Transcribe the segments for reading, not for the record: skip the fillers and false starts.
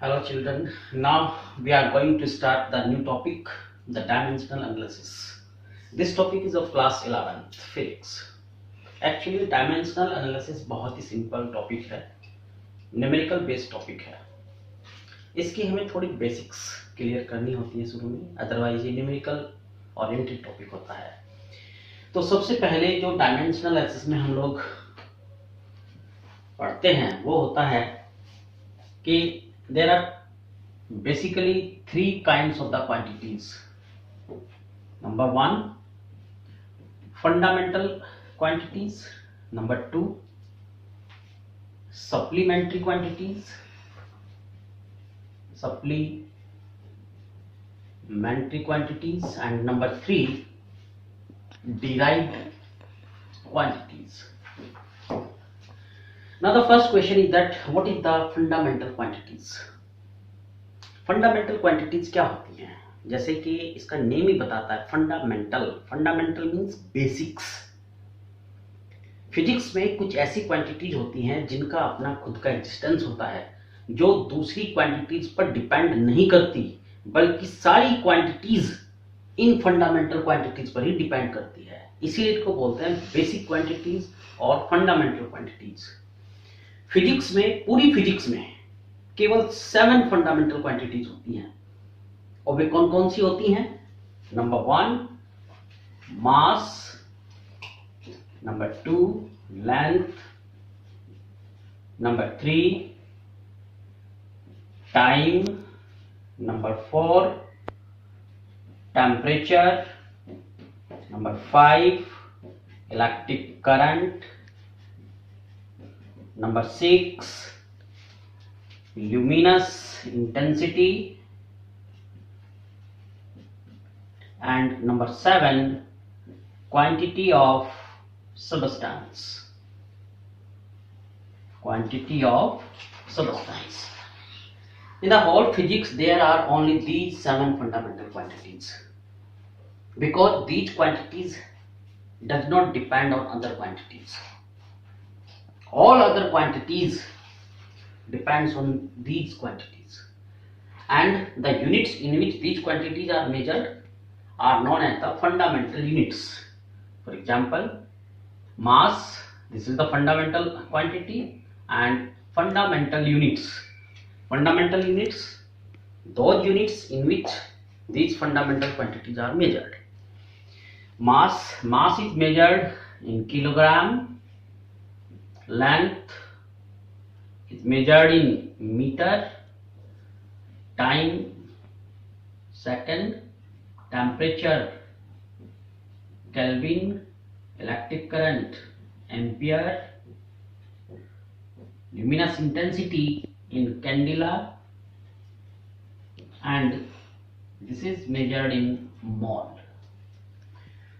Hello children, now we are going to start the new topic, the dimensional analysis. This topic is of class 11th physics. Actually dimensional analysis बहुत ही simple topic है, numerical based topic है. इसकी हमें थोड़ी basics clear करनी होती है शुरू में, अदरवाइज ये न्यूमेरिकल ओरिएंटेड टॉपिक होता है. तो सबसे पहले जो डायमेंशनल एनालिसिस में हम लोग पढ़ते हैं वो होता है कि there are basically three kinds of the quantities. Number one, fundamental quantities. Number two, supplementary quantities. And number three, derived quantities. Now the first question is that what is the fundamental quantities? Fundamental quantities क्या होती हैं? जैसे कि इसका name ही बताता है, fundamental means basics. Physics में कुछ ऐसी क्वांटिटीज होती हैं जिनका अपना खुद का एग्जिस्टेंस होता है, जो दूसरी क्वांटिटीज पर डिपेंड नहीं करती, बल्कि सारी क्वांटिटीज इन फंडामेंटल क्वांटिटीज पर ही डिपेंड करती है. इसीलिए इनको बोलते हैं बेसिक क्वांटिटीज और फंडामेंटल क्वांटिटीज. फिजिक्स में, पूरी फिजिक्स में केवल 7 फंडामेंटल क्वांटिटीज होती हैं. और वे कौन कौन सी होती हैं? Number 1 mass, number 2 length, number 3 time, number 4 temperature, number 5 electric current, number 6 luminous intensity, and number 7 quantity of substance. In the whole physics there are only these 7 fundamental quantities, because these quantities does not depend on other quantities. All other quantities depends on these quantities, and the units in which these quantities are measured are known as the fundamental units. For example, mass, this is the fundamental quantity, and fundamental units, those units in which these fundamental quantities are measured. Mass is measured in kilogram, length is measured in meter, time second, temperature Kelvin, electric current ampere, luminous intensity in candela, and this is measured in mole.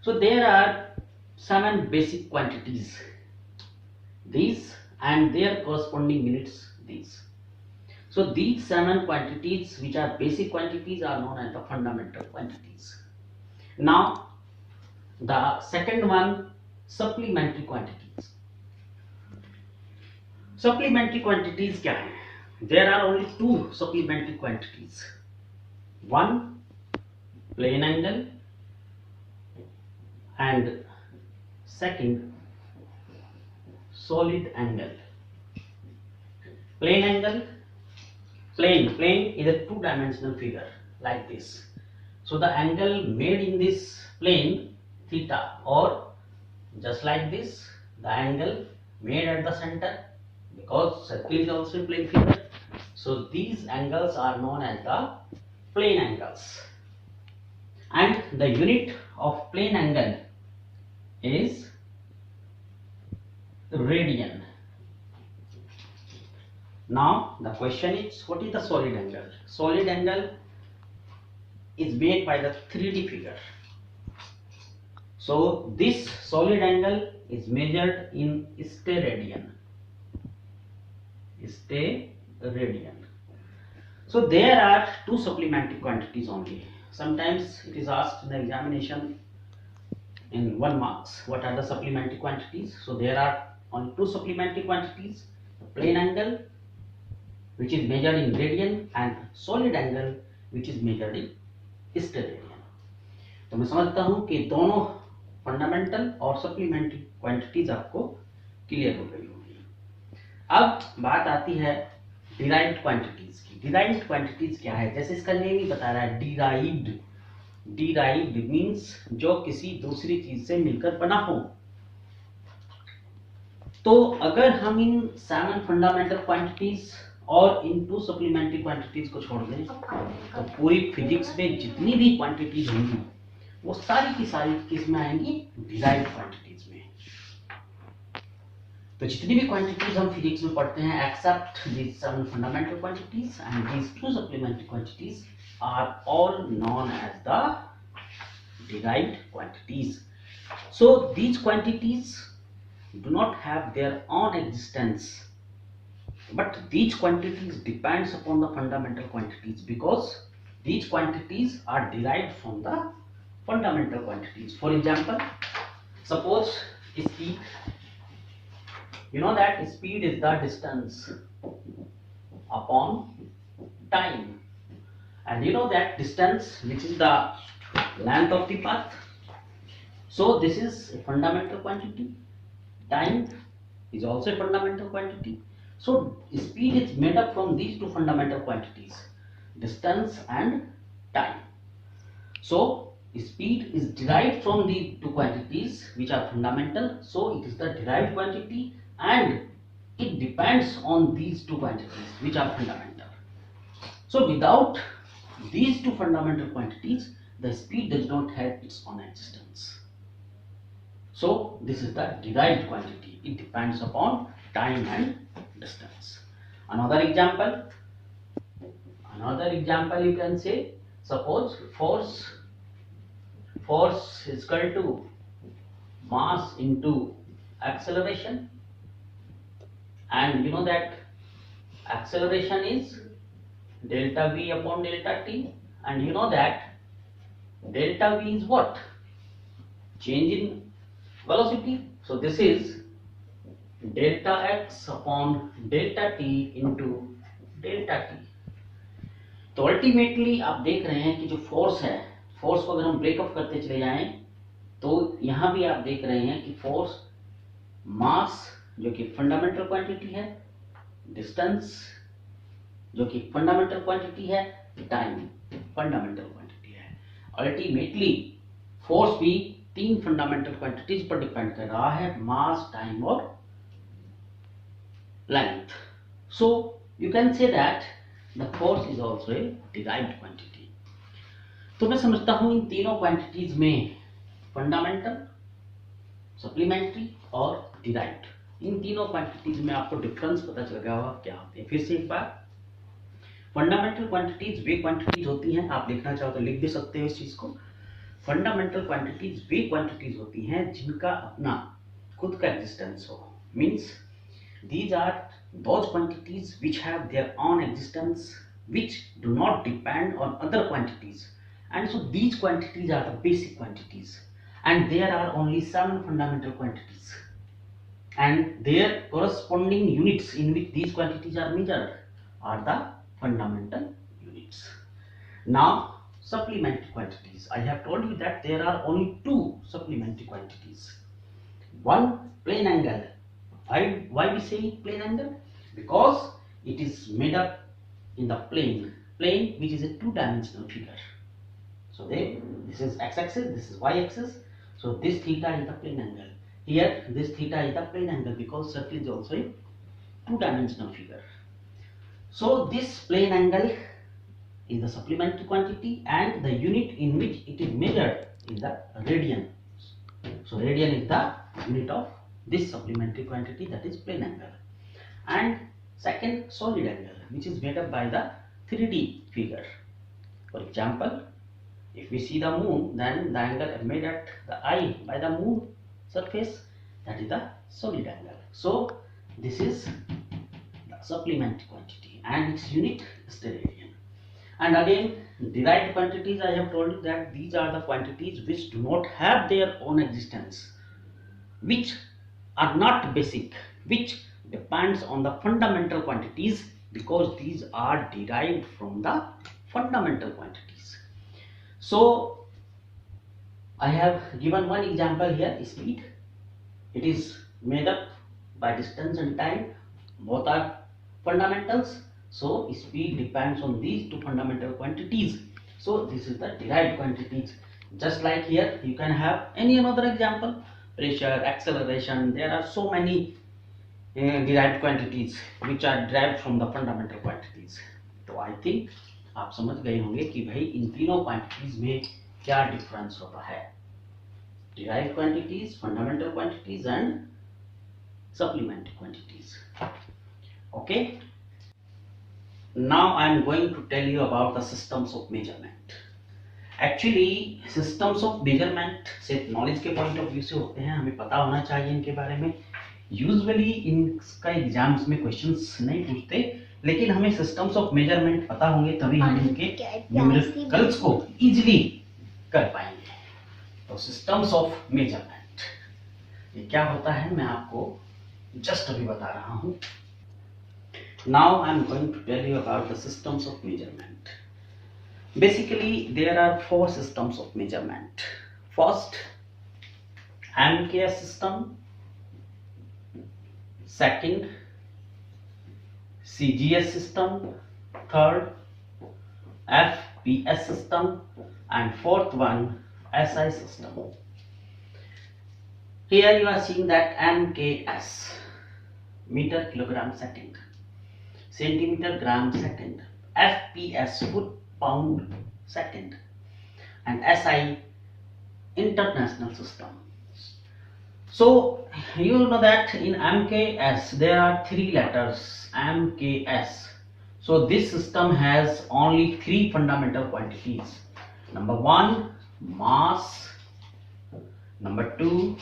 So there are 7 basic quantities, these and their corresponding units, these. So these 7 quantities which are basic quantities are known as the fundamental quantities. Now the second one, supplementary quantities. Supplementary quantities क्या है? There are only 2 supplementary quantities. One, plane angle, and second, solid angle. Plane angle, plane is a 2-dimensional figure like this. So the angle made in this plane, theta, or just like this, the angle made at the center, because circle is also a plane figure. So these angles are known as the plane angles, and the unit of plane angle is radian. Now the question is, what is the solid angle? Solid angle is made by the 3D figure. So this solid angle is measured in steradian. So there are 2 supplementary quantities only. Sometimes it is asked in the examination in 1 marks, what are the supplementary quantities? So there are only 2 supplementary quantities, the plane angle which is measured in radian, and solid angle which is measured in steradian. तो मैं समझता हूं कि दोनों fundamental और supplementary quantities आपको clear हो गई होंगी। अब बात आती है डिराइव्ड क्वांटिटीज की। डिराइव्ड क्वांटिटीज क्या है? जैसे इसका नेम ही बता रहा है, डिराइव्ड। डिराइव्ड मींस जो किसी दूसरी चीज से मिलकर बना हो। तो अगर हम इन 7 फंडामेंटल क्वांटिटीज और इन 2 सप्लीमेंट्री क्वांटिटीज को छोड़ दें तो पूरी फिजिक्स में जितनी भी क्वांटिटीज होंगी वो सारी की सारी किस में आएंगी? डिराइव्ड क्वांटिटीज में। तो जितनी भी क्वांटिटीज हम फिजिक्स में पढ़ते हैं except these 7 fundamental quantities and these 2 supplementary quantities are all known as the derived quantities. So these quantities do not have their own existence, but these quantities depends upon the fundamental quantities because these quantities are derived from the fundamental quantities. For example, suppose speed. You know that speed is the distance upon time, and you know that distance which is the length of the path. So this is a fundamental quantity. Time is also a fundamental quantity. So speed is made up from these 2 fundamental quantities, distance and time. So speed is derived from these 2 quantities which are fundamental. So it is the derived quantity and it depends on these 2 quantities which are fundamental. So without these 2 fundamental quantities, the speed does not have its own existence. So this is the derived quantity. It depends upon time and distance. Another example you can say, suppose force is equal to mass into acceleration, and you know that acceleration is delta v upon delta t, and you know that delta v is what? Change in velocity. So this is delta x upon delta t into delta t. तो ultimately आप देख रहे हैं कि जो force है, force को अगर हम ब्रेकअप करते चले जाएं तो यहां भी आप देख रहे हैं कि फोर्स, मास जो कि फंडामेंटल क्वांटिटी है, डिस्टेंस जो कि फंडामेंटल क्वांटिटी है, टाइम फंडामेंटल क्वांटिटी है। अल्टीमेटली फोर्स भी 3 फंडामेंटल क्वांटिटीज पर डिपेंड कर रहा है, मास, टाइम और length. So you can say that the force is also a derived quantity. तो मैं समझता हूं इन तीनों क्वांटिटीज में फंडामेंटल, सप्लीमेंट्री और डिराइव्ड, इन तीनों क्वांटिटीज में आपको डिफरेंस पता चल गया होगा क्या होते हैं। फिर से एक बार, फंडामेंटल क्वांटिटीज वे क्वांटिटीज होती हैं, आप लिखना चाहो तो लिख भी सकते हो इस चीज को। फंडामेंटल क्वांटिटीज वे क्वांटिटीज होती हैं जिनका अपना खुद का एग्जिस्टेंस हो। Means these are those quantities which have their own existence, which do not depend on other quantities, and so these quantities are the basic quantities, and there are only 7 fundamental quantities and their corresponding units in which these quantities are measured are the fundamental units. Now supplementary quantities, I have told you that there are only 2 supplementary quantities. One, plane angle. Why we say plane angle? Because it is made up in the plane which is a 2-dimensional figure. So this is x-axis, this is y-axis. So this theta is the plane angle. Here this theta is the plane angle because circle is also a 2-dimensional figure. So this plane angle is the supplementary quantity and the unit in which it is measured is the radian. So radian is the unit of this supplementary quantity, that is plane angle. And second, solid angle, which is made up by the 3D figure. For example, if we see the moon, then the angle made at the eye by the moon surface, that is the solid angle. So this is the supplementary quantity and its unit is the radian. And again, derived quantities, I have told you that these are the quantities which do not have their own existence, which are not basic, which depends on the fundamental quantities because these are derived from the fundamental quantities. So I have given one example here, speed. It is made up by distance and time. Both are fundamentals. So speed depends on these two fundamental quantities. So this is the derived quantities. Just like here, you can have any another example. Pressure, acceleration. There are so many derived quantities which are derived from the fundamental quantities. तो I think आप समझ गए होंगे कि भाई इन तीनों quantities में क्या डिफरेंस होता है. Derived quantities, fundamental quantities and supplementary quantities. Okay. Now I am going to tell you about the systems of measurement. Actually systems of measurement सिर्फ नॉलेज के पॉइंट ऑफ व्यू से होते हैं, हमें पता होना चाहिए इनके बारे में. यूजुअली इनका एग्जाम्स में क्वेश्चंस नहीं पूछते, लेकिन हमें सिस्टम्स ऑफ मेजरमेंट पता होंगे तभी हम इनके न्यूमेरिकल्स को इजीली कर पाएंगे. तो सिस्टम्स ऑफ मेजरमेंट ये क्या होता है मैं आपको जस्ट अभी बता रहा हूं. Now I am going to tell you about the systems of measurement. Basically there are 4 systems of measurement. First MKS system, second CGS system, third FPS system, and fourth one SI system. Here you are seeing that MKS, meter kilogram second, centimeter gram second, FPS foot pound second, and SI international system. So you know that in MKS there are 3 letters MKS. So this system has only 3 fundamental quantities. Number 1 mass, number 2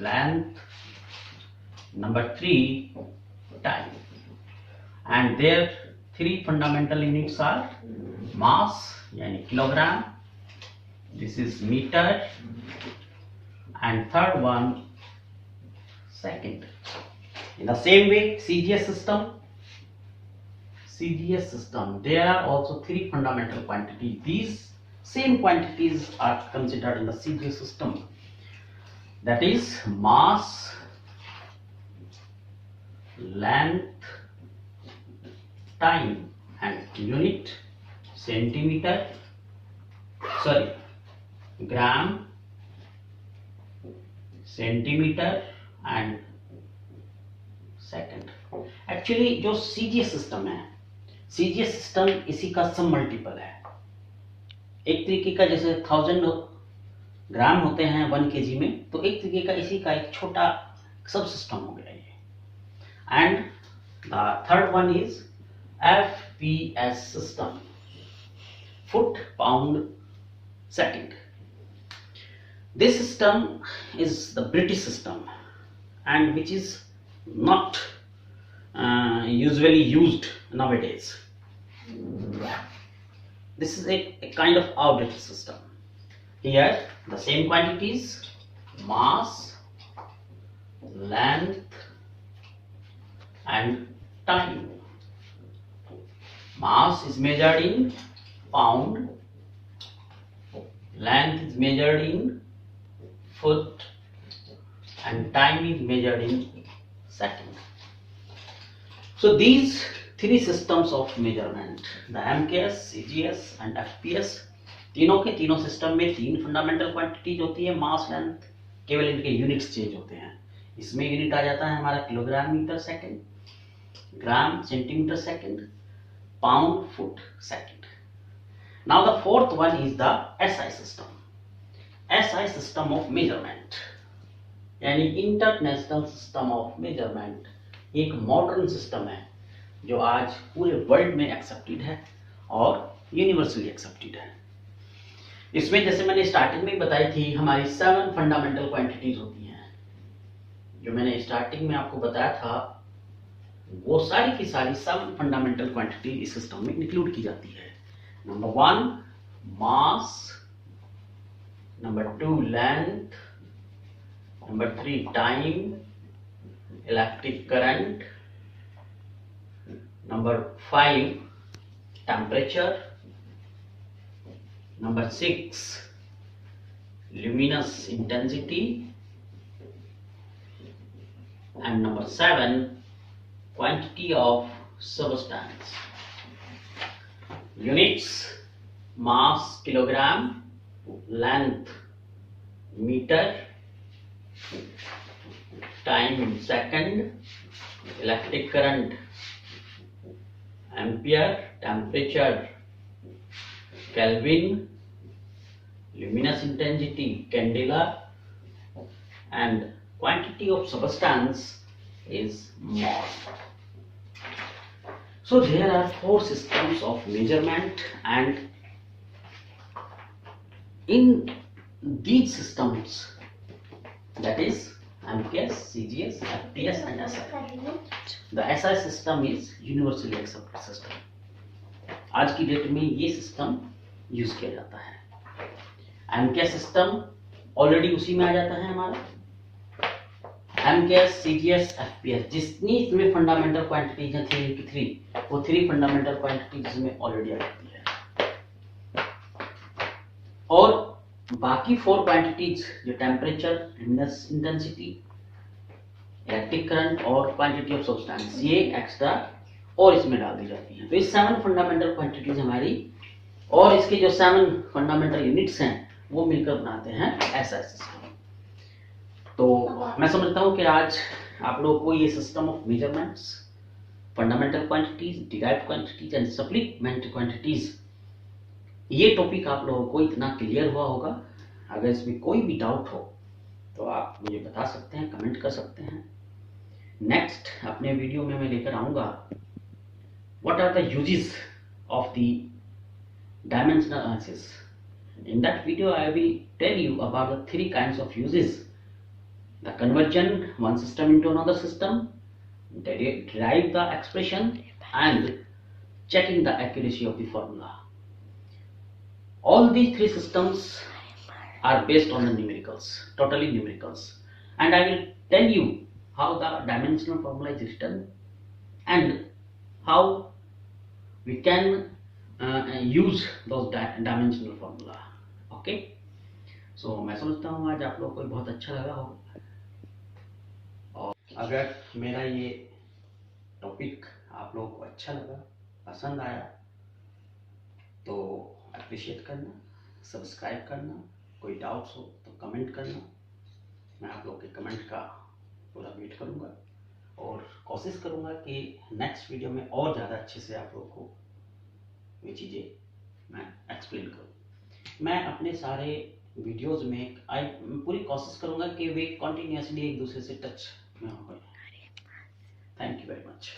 length, number 3 time. And their 3 fundamental units are mass yani kilogram, this is meter, and third one second. In the same way CGS system there are also 3 fundamental quantities. These same quantities are considered in the CGS system, that is mass, length, time, and unit centimeter, gram, centimetre and second. Actually जो CGS system है, CGS system इसी का सब multiple है. एक तरीके का जैसे 1000 ग्राम होते हैं 1 kg में, तो एक तरीके का इसी का एक छोटा सब सिस्टम हो गया ये. And the third one is FPS system, foot pound second. This system is the British system and which is not usually used nowadays. This is a kind of outdated system. Here the same quantities, mass, length and time. Mass is measured in pound, length is measured in foot, and time is measured in second. So these 3 systems of measurement, the MKS, CGS and FPS, तीनों के तीनों system में 3 fundamental quantities होती है. मास, length, केवल इनके units change होते हैं. इसमें यूनिट आ जाता है हमारा kilogram metre second, gram centimetre second, pound foot second. Now the fourth one is the SI system. SI system of measurement यानी इंटरनेशनल सिस्टम ऑफ मेजरमेंट एक मॉडर्न सिस्टम है जो आज पूरे वर्ल्ड में एक्सेप्टेड है और यूनिवर्सली एक्सेप्टेड है. इसमें जैसे मैंने स्टार्टिंग में बताई थी हमारी 7 फंडामेंटल क्वांटिटीज होती हैं. जो मैंने स्टार्टिंग में आपको बताया था वो सारी की सारी 7 फंडामेंटल क्वांटिटी इस सिस्टम में इंक्लूड की जाती है. Number 1 mass, number 2 length, number 3 time, electric current, Number 5, temperature. Number 6, luminous intensity. And number 7, quantity of substance. Units: mass kilogram, length meter, time second, electric current ampere, temperature Kelvin, luminous intensity candela, and quantity of substance is mole. So there are 4 systems of measurement, and in these systems, that is MKS, CGS, FPS and SI. The SI system is universally accepted system. आज की date में ये system use किया जाता है. MKS system already उसी में आ जाता है हमारा. MKS, CGS, FPS जितनी इसमें फंडामेंटल क्वांटिटीज हैं 3 की 3, वो 3 फंडामेंटल क्वांटिटीज इसमें ऑलरेडी आ जाती है. और बाकी 4 क्वांटिटीज जो temperature, luminous intensity, electric current और क्वांटिटी ऑफ सब्सटेंस, ये एक्स्ट्रा और इसमें डाल दी जाती है. तो ये 7 फंडामेंटल क्वांटिटीज हमारी, और इसके जो 7 फंडामेंटल यूनिट्स हैं वो मिलकर बनाते हैं SI सिस्टम. तो मैं समझता हूँ कि आज आप लोगों को ये system of measurements, fundamental quantities, derived quantities and supplementary quantities, ये टॉपिक आप लोगों को इतना क्लियर हुआ होगा. अगर इसमें कोई भी डाउट हो तो आप मुझे बता सकते हैं, कमेंट कर सकते हैं. नेक्स्ट अपने वीडियो में मैं लेकर आऊंगा what are the uses of the dimensional analysis. In that video I will tell you about the 3 kinds of uses: the conversion one system into another system, derive the expression, and checking the accuracy of the formula. All these 3 systems are based on the numericals, totally numericals, and I will tell you how the dimensional formula is written and how we can use those dimensional formula. Okay, so मैं समझता हूँ आज आप लोगों को बहुत अच्छा लगा होगा. और अगर मेरा ये टॉपिक आप लोगों को अच्छा लगा, पसंद आया, तो अप्रिशिएट करना, सब्सक्राइब करना. कोई डाउट्स हो तो कमेंट करना. मैं आप लोगों के कमेंट का पूरा वेट करूँगा और कोशिश करूँगा कि नेक्स्ट वीडियो में और ज़्यादा अच्छे से आप लोगों को ये चीज़ें मैं एक्सप्लेन करूँ. मैं अपने सारे वीडियोस में पूरी कोशिश करूँगा कि वे कंटिन्यूसली एक दूसरे से टच में हो. Thank you very much.